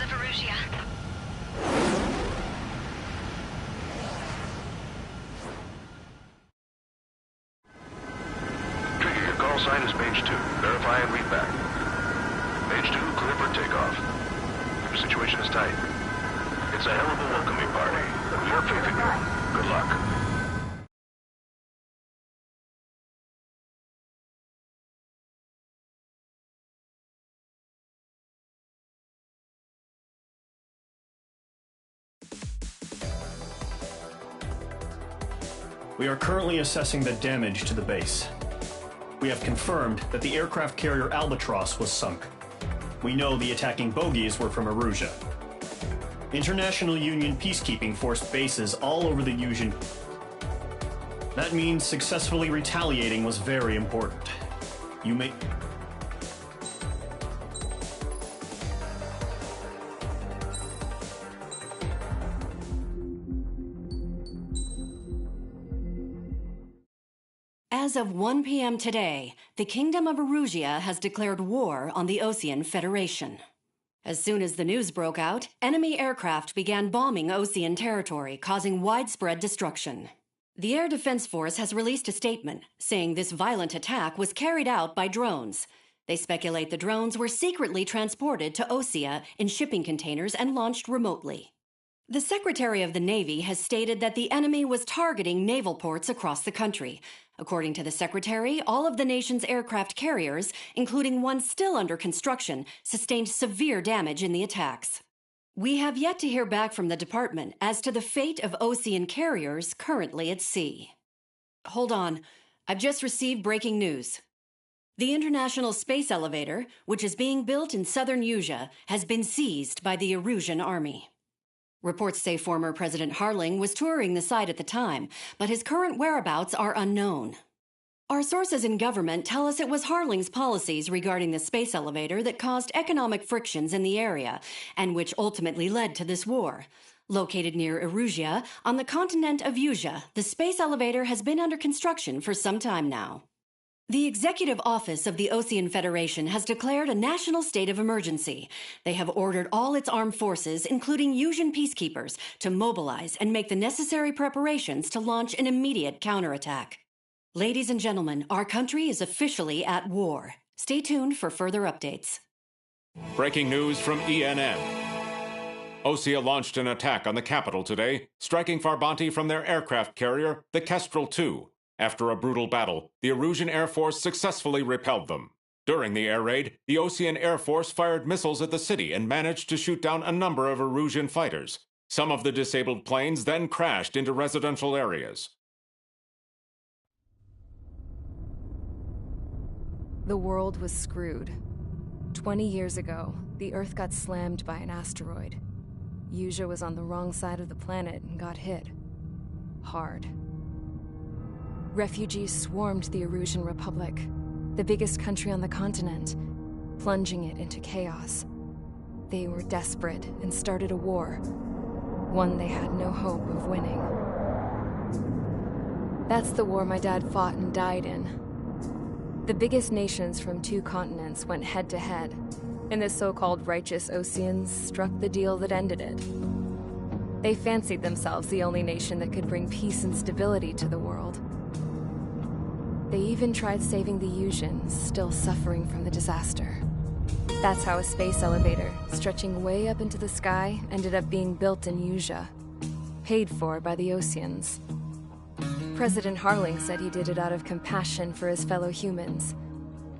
of Erusea. Trigger, your call sign is page 2. Verify and read back. Page 2, clear for takeoff. Your situation is tight. It's a hell of a welcoming party. We have faith in you. Good luck. We are currently assessing the damage to the base. We have confirmed that the aircraft carrier Albatross was sunk. We know the attacking bogies were from Erusea. International Union peacekeeping force bases all over the Union. That means successfully retaliating was very important. You may... As of 1 p.m. today, the Kingdom of Erusea has declared war on the Osean Federation. As soon as the news broke out, enemy aircraft began bombing Osean territory, causing widespread destruction. The Air Defense Force has released a statement saying this violent attack was carried out by drones. They speculate the drones were secretly transported to Osea in shipping containers and launched remotely. The Secretary of the Navy has stated that the enemy was targeting naval ports across the country. According to the Secretary, all of the nation's aircraft carriers, including one still under construction, sustained severe damage in the attacks. We have yet to hear back from the department as to the fate of Osean carriers currently at sea. Hold on. I've just received breaking news. The International Space Elevator, which is being built in southern Usea, has been seized by the Erusian Army. Reports say former President Harling was touring the site at the time, but his current whereabouts are unknown. Our sources in government tell us it was Harling's policies regarding the space elevator that caused economic frictions in the area, and which ultimately led to this war. Located near Erusea, on the continent of Usea, the space elevator has been under construction for some time now. The Executive Office of the Osean Federation has declared a national state of emergency. They have ordered all its armed forces, including Usian peacekeepers, to mobilize and make the necessary preparations to launch an immediate counterattack. Ladies and gentlemen, our country is officially at war. Stay tuned for further updates. Breaking news from ENN. Osea launched an attack on the capital today, striking Farbanti from their aircraft carrier, the Kestrel II. After a brutal battle, the Erusian Air Force successfully repelled them. During the air raid, the Osean Air Force fired missiles at the city and managed to shoot down a number of Erusian fighters. Some of the disabled planes then crashed into residential areas. The world was screwed. 20 years ago, the Earth got slammed by an asteroid. Usea was on the wrong side of the planet and got hit. Hard. Refugees swarmed the Erusian Republic, the biggest country on the continent, plunging it into chaos. They were desperate and started a war, one they had no hope of winning. That's the war my dad fought and died in. The biggest nations from 2 continents went head-to-head, and the so-called righteous Oseans struck the deal that ended it. They fancied themselves the only nation that could bring peace and stability to the world. They even tried saving the Usians, still suffering from the disaster. That's how a space elevator, stretching way up into the sky, ended up being built in Usea, paid for by the Oseans. President Harling said he did it out of compassion for his fellow humans.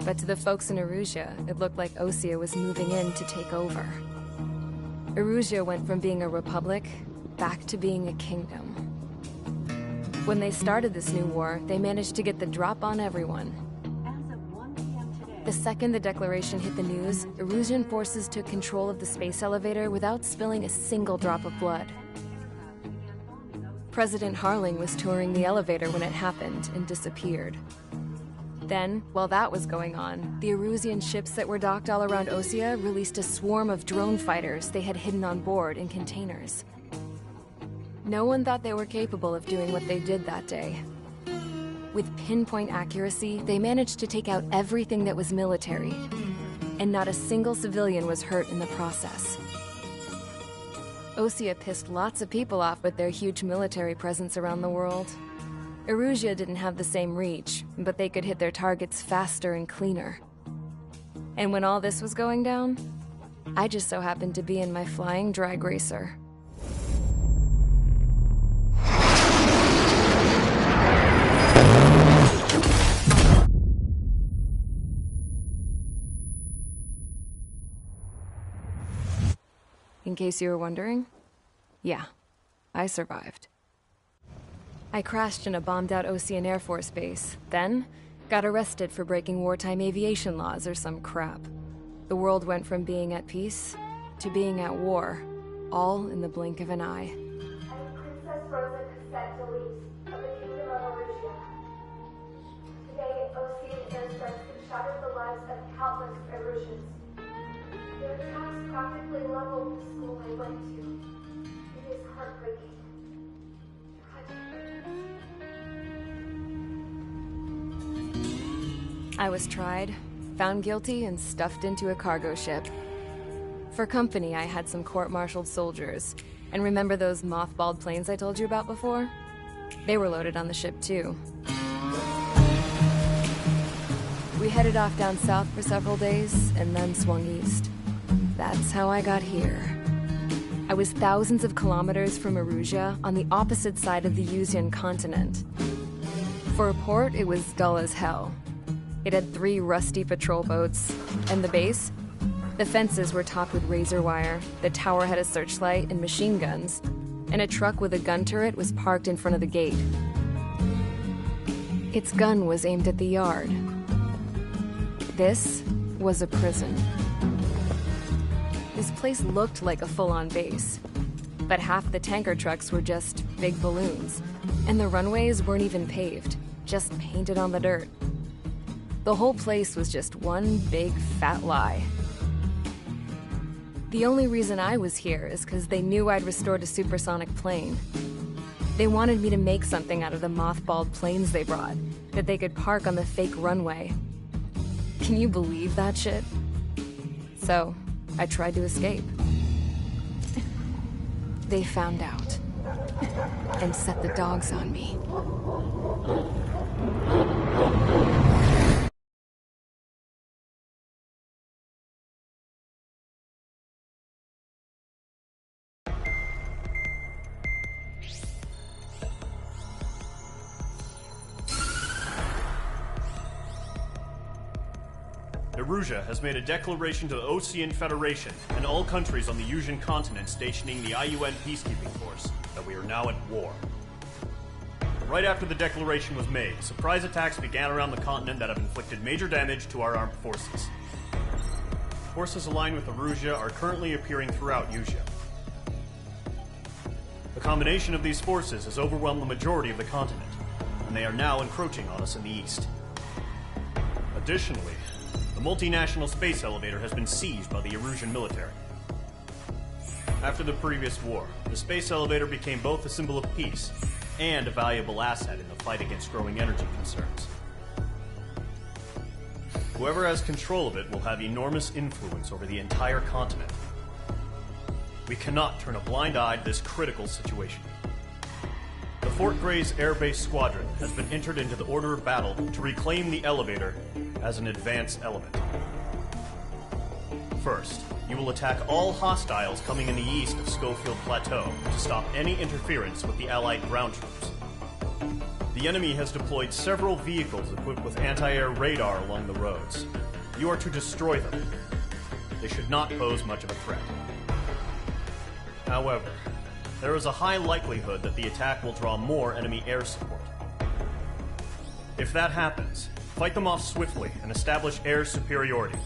But to the folks in Erusea, it looked like Osea was moving in to take over. Erusea went from being a republic back to being a kingdom. When they started this new war, they managed to get the drop on everyone. As of 1 p.m. today, The second the declaration hit the news, Erusian forces took control of the space elevator without spilling a single drop of blood. President Harling was touring the elevator when it happened and disappeared. Then, while that was going on, the Erusian ships that were docked all around Osea released a swarm of drone fighters they had hidden on board in containers. No one thought they were capable of doing what they did that day. With pinpoint accuracy, they managed to take out everything that was military, and not a single civilian was hurt in the process. Osea pissed lots of people off with their huge military presence around the world. Erusia didn't have the same reach, but they could hit their targets faster and cleaner. And when all this was going down, I just so happened to be in my flying drag racer. In case you were wondering, yeah, I survived. I crashed in a bombed-out Osean Air Force base, then got arrested for breaking wartime aviation laws or some crap. The world went from being at peace to being at war, all in the blink of an eye. I am Princess Rosa Cassette Delise of the Kingdom of Erusia. Today, Osean airstrikes have shattered the lives of countless Erusians. Their attacks practically leveled the school I went to. It is heartbreaking. I was tried, found guilty, and stuffed into a cargo ship. For company, I had some court-martialed soldiers. And remember those mothballed planes I told you about before? They were loaded on the ship, too. We headed off down south for several days, and then swung east. That's how I got here. I was thousands of kilometers from Erusia, on the opposite side of the Usean continent. For a port, it was dull as hell. It had 3 rusty patrol boats, and the base? The fences were topped with razor wire, the tower had a searchlight and machine guns, and a truck with a gun turret was parked in front of the gate. Its gun was aimed at the yard. This was a prison. This place looked like a full-on base, but half the tanker trucks were just big balloons, and the runways weren't even paved, just painted on the dirt. The whole place was just one big fat lie. The only reason I was here is because they knew I'd restored a supersonic plane. They wanted me to make something out of the mothballed planes they brought, that they could park on the fake runway. Can you believe that shit? So, I tried to escape. They found out, and set the dogs on me. Erusia has made a declaration to the Osean Federation and all countries on the Usean continent stationing the IUN peacekeeping force that we are now at war. Right after the declaration was made, surprise attacks began around the continent that have inflicted major damage to our armed forces. Forces aligned with Erusia are currently appearing throughout Usia. The combination of these forces has overwhelmed the majority of the continent, and they are now encroaching on us in the east. Additionally, the multinational space elevator has been seized by the Erusian military. After the previous war, the space elevator became both a symbol of peace and a valuable asset in the fight against growing energy concerns. Whoever has control of it will have enormous influence over the entire continent. We cannot turn a blind eye to this critical situation. The Fort Gray's Air Base Squadron has been entered into the order of battle to reclaim the elevator as an advanced element. First, you will attack all hostiles coming in the east of Schofield Plateau to stop any interference with the Allied ground troops. The enemy has deployed several vehicles equipped with anti-air radar along the roads. You are to destroy them. They should not pose much of a threat. However, there is a high likelihood that the attack will draw more enemy air support. If that happens, fight them off swiftly and establish air superiority.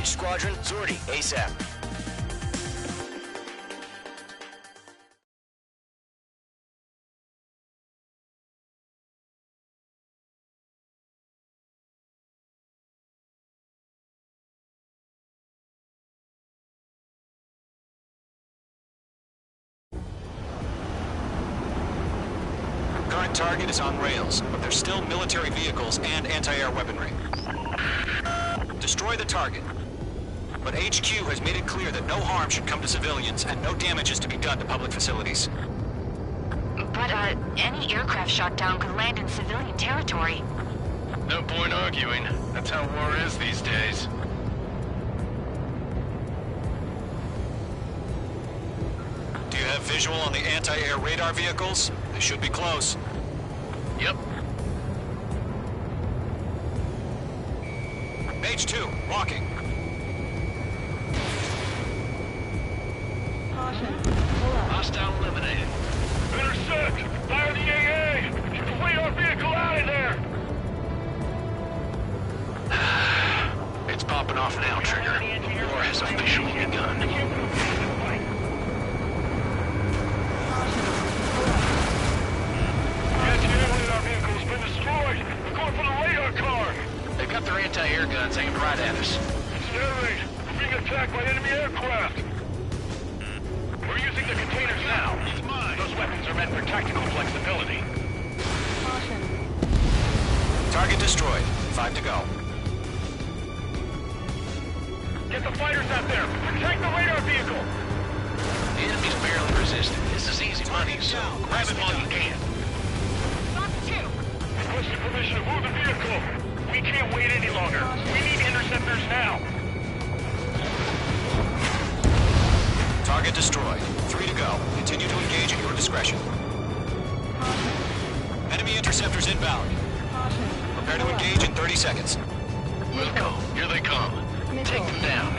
Engage Squadron, Zordy, ASAP. Current target is on rails, but there's still military vehicles and anti-air weaponry. Destroy the target. But HQ has made it clear that no harm should come to civilians and no damage is to be done to public facilities. But, any aircraft shot down could land in civilian territory. No point arguing. That's how war is these days. Do you have visual on the anti-air radar vehicles? They should be close. Yep. Mage 2, walking. Hostile eliminated. Intercept! Fire the AA! Get the radar vehicle out of there! It's popping off now, Trigger. War has officially begun. The anti-air radar vehicle's been destroyed! We're going for the radar car! They've got their anti-air guns aimed right at us. Accelerate! We're being attacked by enemy aircraft! We're using the containers now. Those weapons are meant for tactical flexibility. Target destroyed. 5 to go. Get the fighters out there! Protect the radar vehicle! The enemy's barely resisting. This is easy money, so grab it while you can. Requesting permission to move the vehicle. We can't wait any longer. We need interceptors now. Target destroyed. 3 to go. Continue to engage at your discretion. Enemy interceptors inbound. Prepare to engage in 30 seconds. Wilco, here they come. Take them down.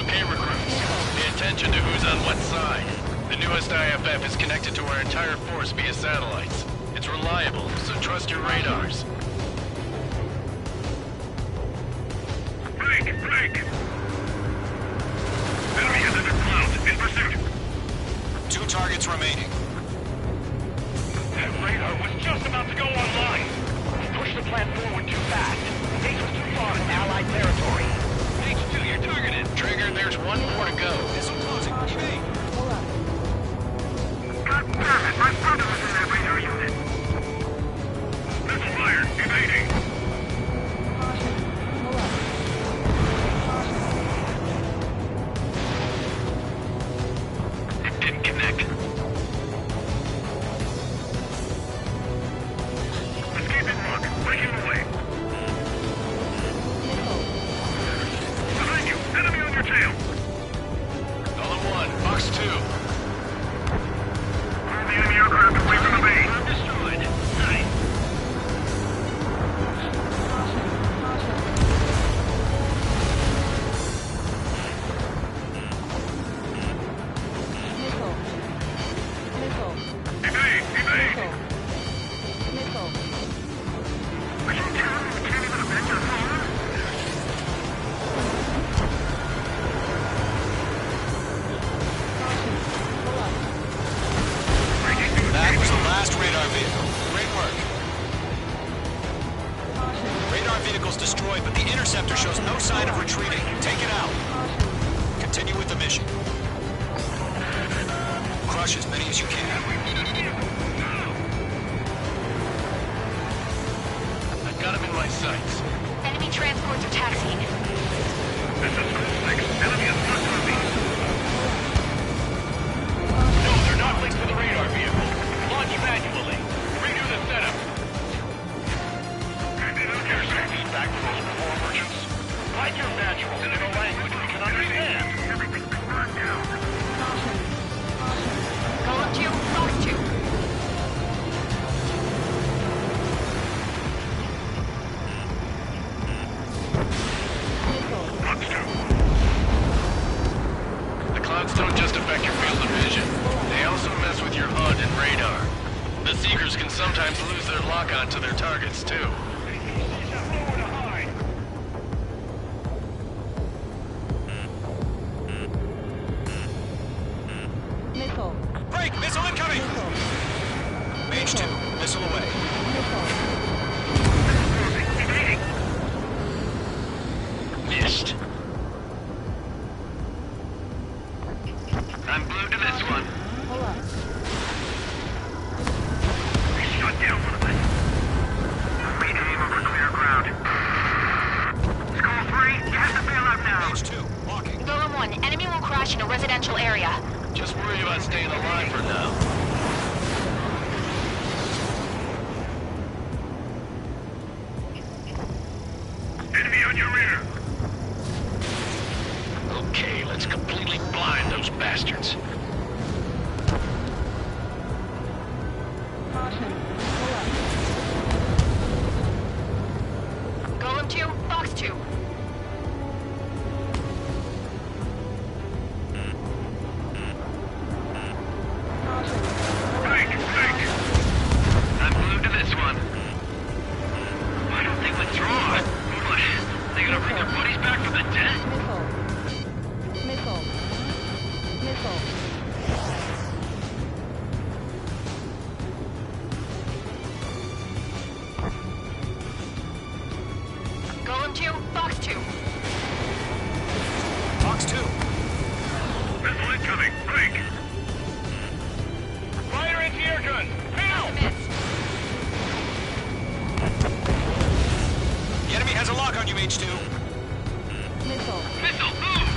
Okay, recruits. Pay attention to who's on what side. The newest IFF is connected to our entire force via satellites. It's reliable, so trust your radars. Break! Break! Enemy is under clouds. In pursuit. 2 targets remaining. That radar was just about to go online. Push the plant forward too fast. Base was too far in Allied territory. H2, you're targeted. Trigger, there's 1 more to go. Missile closing. Evade. God damn it! My brother was in that radar unit. Missile fired. Evading. It didn't connect. Escaping rock. Breaking away. Behind you. Enemy on your tail. Solid 1. Box 2. Pull the enemy aircraft away from the base. Destroyed. Nice. Evade! Evade! Are you telling me we can't even avenge our father? That was the last radar vehicle. Great work. Radar vehicle's destroyed, but the interceptor shows no sign of retreating. Take it out. Continue with the mission. Crush as many as you can. I've got him in my sights. Enemy transports are taxiing. This is Cool 6. Enemy is not moving. No, they're not linked to the radar vehicle. Launch manually. Redo the setup. Your safety's back for those war merchants. Write your manual in a language we can understand. Everything's been burned down. Column 2, Box 2. Box 2. The clouds don't just affect your field of vision. They also mess with your HUD and radar. The Seekers can sometimes lose their lock-on to their targets, too. I'm blue to this one. Pull up. They shut down one of us. Read aim over clear ground. Skull 3, you have to bail out now. Page 2, walking. Golem 1, enemy will crash in a residential area. Just worry about staying alive for now. Enemy on your rear. Okay, let's completely blind those bastards. Caution. Pull up. Golem 2, Fox 2. Caution. Break. I'm blue to this one. Why don't they withdraw? What? They gonna bring their buddies back from the dead? Missile. Golem 2, Fox 2. Fox 2. Missile incoming. Break. Fire anti-air gun. Now! Miss. The enemy has a lock on you, H2. Missile. Missile, move!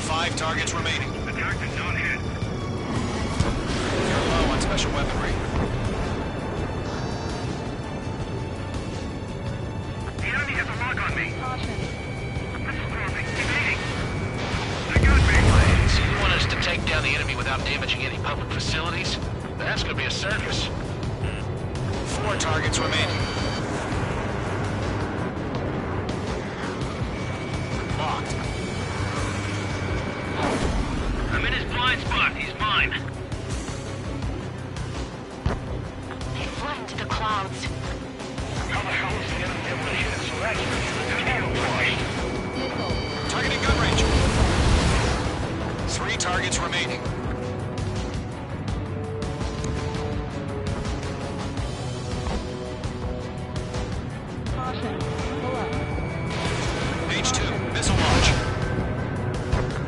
5 targets remaining. Attack is not hit. You're low on special weaponry. The enemy has a lock on me. Caution. Missile crossing. Evading. They got me. So you want us to take down the enemy without damaging any public facilities? That's gonna be a circus. 4 targets remaining. Locked. I'm in his blind spot. He's mine. They fled into the clouds. How the hell is the enemy able to hit us so that's camouflage? Missile. Targeting gun range. 3 targets remaining. Caution. Pull up. H2, missile launch.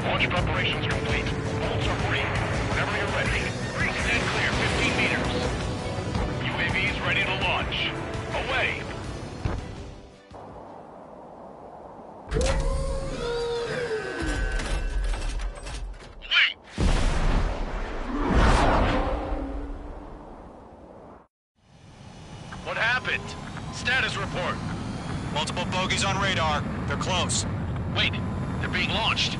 Launch preparations complete. Bolts are free. Whenever you're ready. Stand clear, 15 meters. UAVs ready to launch. Away. Wait. What happened? Status report. Multiple bogies on radar. They're close. Wait, they're being launched.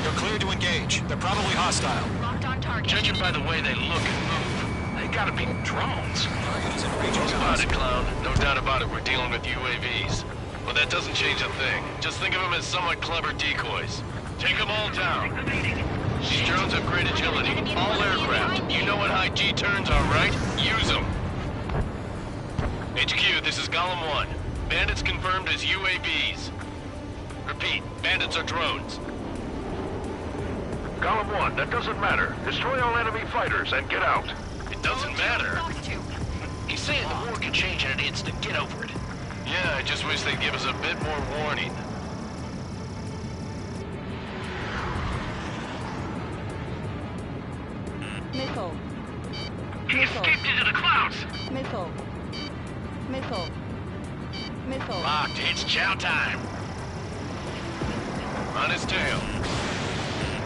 They're cleared to engage. They're probably hostile. Locked on target. Judging by the way they look and move, they gotta be drones. Target is in range of Don't guns. about it, clown. No doubt about it, we're dealing with UAVs. But that doesn't change a thing. Just think of them as somewhat clever decoys. Take them all down. These drones have great agility. All aircraft. You know what high G turns are, right? Use them. HQ, this is Golem 1. Bandits confirmed as UAVs. Repeat, bandits are drones. Golem 1, that doesn't matter. Destroy all enemy fighters and get out. It doesn't matter. Fox 2. He's saying the war can change in an instant. Get over it. Yeah, I just wish they'd give us a bit more warning. Missile. He escaped into the clouds. Missile. Locked, it's chow time. On his tail.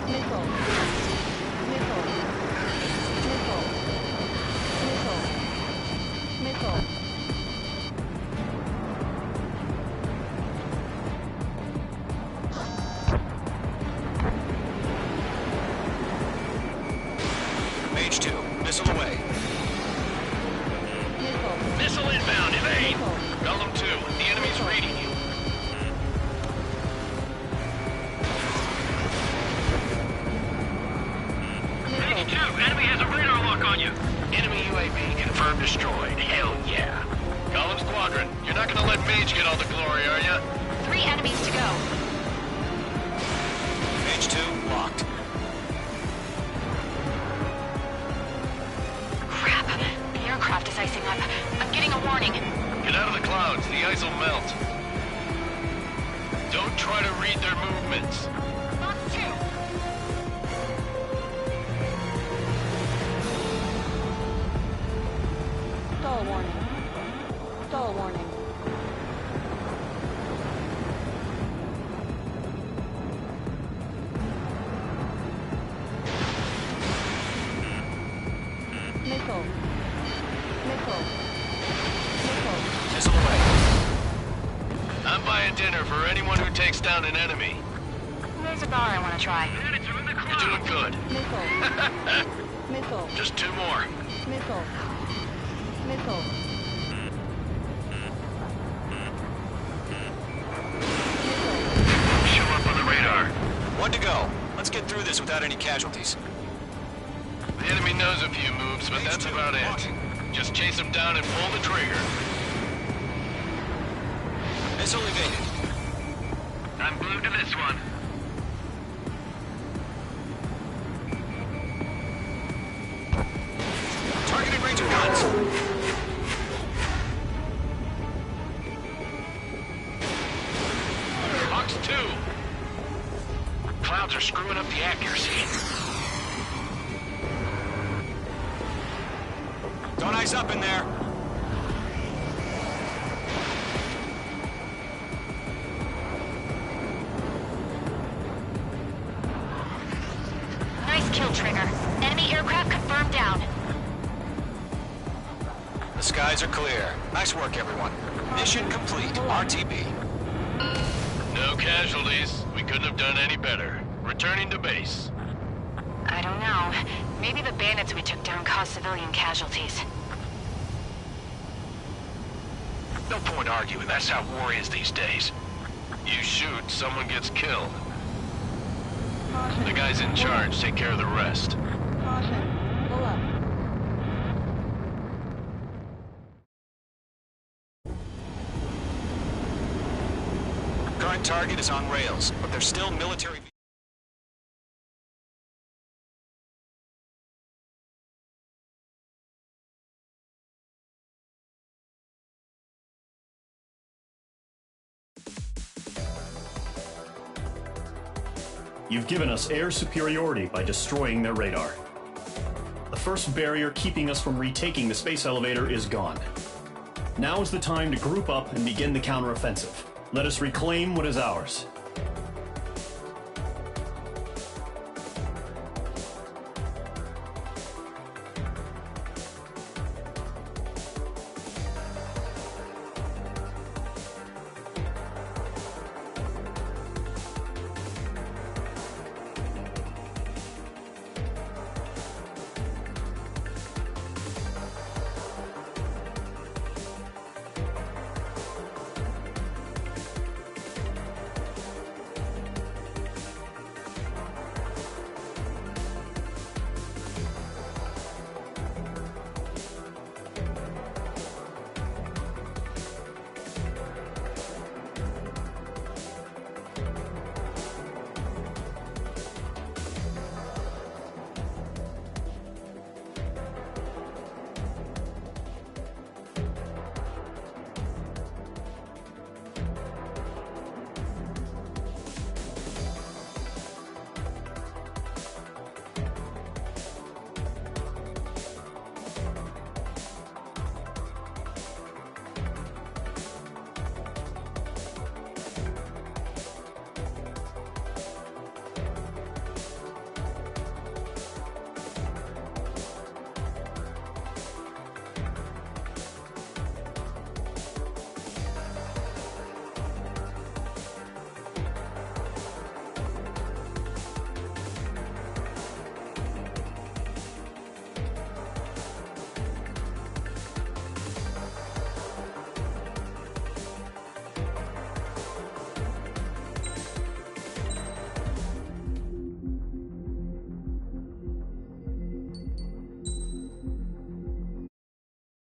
Missile. Mage 2, missile away. Missile inbound, evade! Golem 2, the enemy's reading you. Page 2, enemy has a radar lock on you. Enemy UAV confirmed destroyed. Hell yeah. Golem Squadron, you're not gonna let Mage get all the glory, are ya? 3 enemies to go. Mage 2, locked. Crap. The aircraft is icing up. I'm getting a warning. Get out of the clouds, the ice will melt. Don't try to read their movements. Fox Stall warning. Stall warning. Missile. Missile. Missile. Missile away. I'm buying dinner for anyone who takes down an enemy. There's a bar I want to try. You're doing good. Missile. Missile. Just 2 more. Missile. Missile. Show up on the radar. 1 to go. Let's get through this without any casualties. The enemy knows a few moves, but that's about it. Just chase them down and pull the trigger. Missile evaded. I'm glued to this one. Targeting range of guns. Box 2. Clouds are screwing up the accuracy. Don't ice up in there. Nice kill, Trigger. Enemy aircraft confirmed down. The skies are clear. Nice work, everyone. Mission complete. RTB. No casualties. We couldn't have done any better. Returning to base. I don't know. Maybe the bandits we took down caused civilian casualties. No point arguing. That's how war is these days. You shoot, someone gets killed. The guys in charge take care of the rest. Caution. Pull up. Current target is on rails, but there's still military... You've given us air superiority by destroying their radar. The first barrier keeping us from retaking the space elevator is gone. Now is the time to group up and begin the counteroffensive. Let us reclaim what is ours.